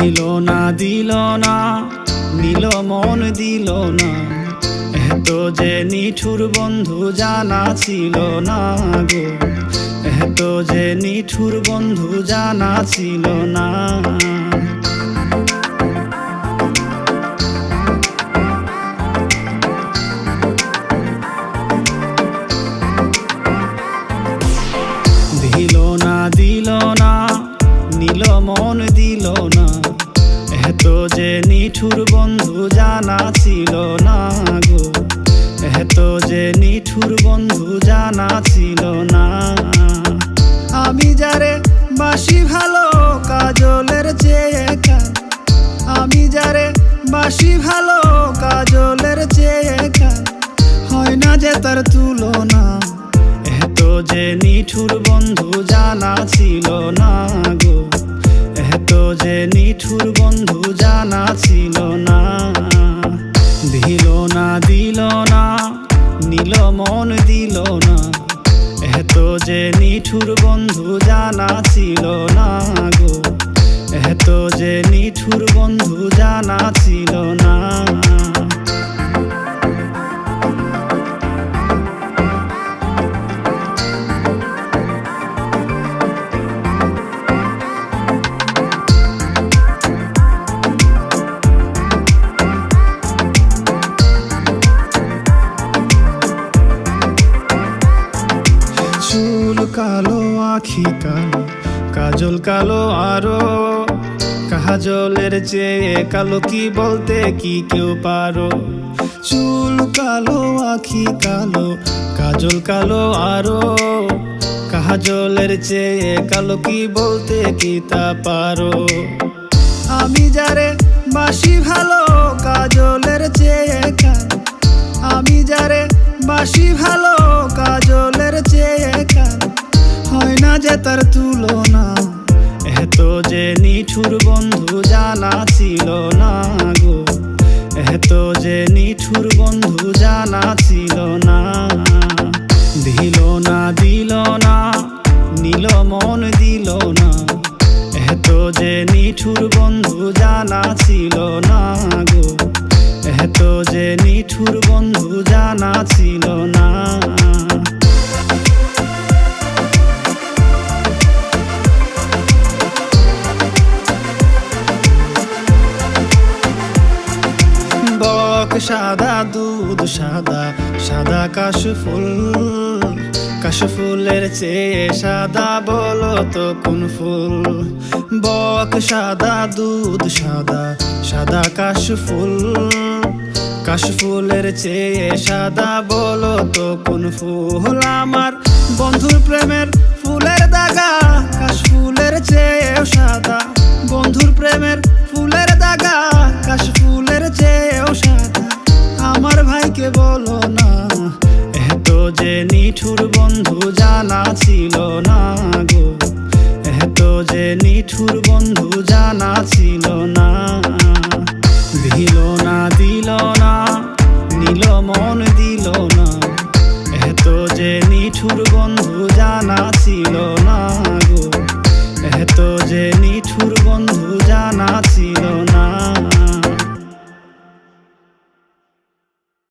দিল না নিল মন দিল না, এত যে নিঠুর বন্ধু জানা ছিল না গো, এত যে নিঠুর বন্ধু জানা ছিল না। দিল না নিল মন দিল না, এত যে নিঠুর বন্ধু জানা ছিল না গো, এত যে নিঠুর বন্ধু জানা ছিল না। আমি যারে বাসি ভালো কাজলের চেয়ে কান, আমি যারে বাসি ভালো কাজলের চেয়ে কান, হয় না যে তার তুলনা, এত যে নিঠুর বন্ধু জানা ছিল না গো, এত যে নিঠুর বন্ধু জানা ছিল না। দিল না নিল মন দিল না, এত যে নিঠুর বন্ধু জানা ছিল না গো, এত যে নিঠুর বন্ধু জানা ছিল না। চুল কালো আখি কালো কাজল কালো আরো, কাজলের চেয়ে কালো কি বলতে কি কেউ পারো। চুল কালো আখি কালো কাজল কালো আরো, কাজলের চেয়ে কালো কি বলতে কি তা পারো। আমি যারে বাসি ভালো কাজলের চেয়ে কান, আমি যারে বাসি ভালো কাজলের চেয়ে কান, হয় না যে তার তুলনা, এত যে নিঠুর বন্ধু জানা ছিল না গো, এত যে নিঠুর বন্ধু জানা ছিল না। দিল না নিল মন দিল না, এত যে নিঠুর বন্ধু জানা ছিল না গো, এত যে নিঠুর বন্ধু জানা ছিল না। বক সাদা দুধ সাদা সাদা কাশফুল, কাশফুলের চেয়ে সাদা বলো তো কোন ফুল। বক সাদা দুধ সাদা সাদা কাশফুল, কাশফুলের চেয়ে সাদা বলো তো কোন ফুল। আমার বন্ধুর প্রেমের ফুলের দাগা কাশফুলের চেয়েও সাদা, বন্ধুর প্রেমের ফুলের দাগা কাশফুলের চেয়েও সাদা। আমার ভাইকে বলো না, এত যে নিঠুর বন্ধু জানা ছিল না গো, এত যে নিঠুর বন্ধু জানা ছিল না। দিল না নিল মন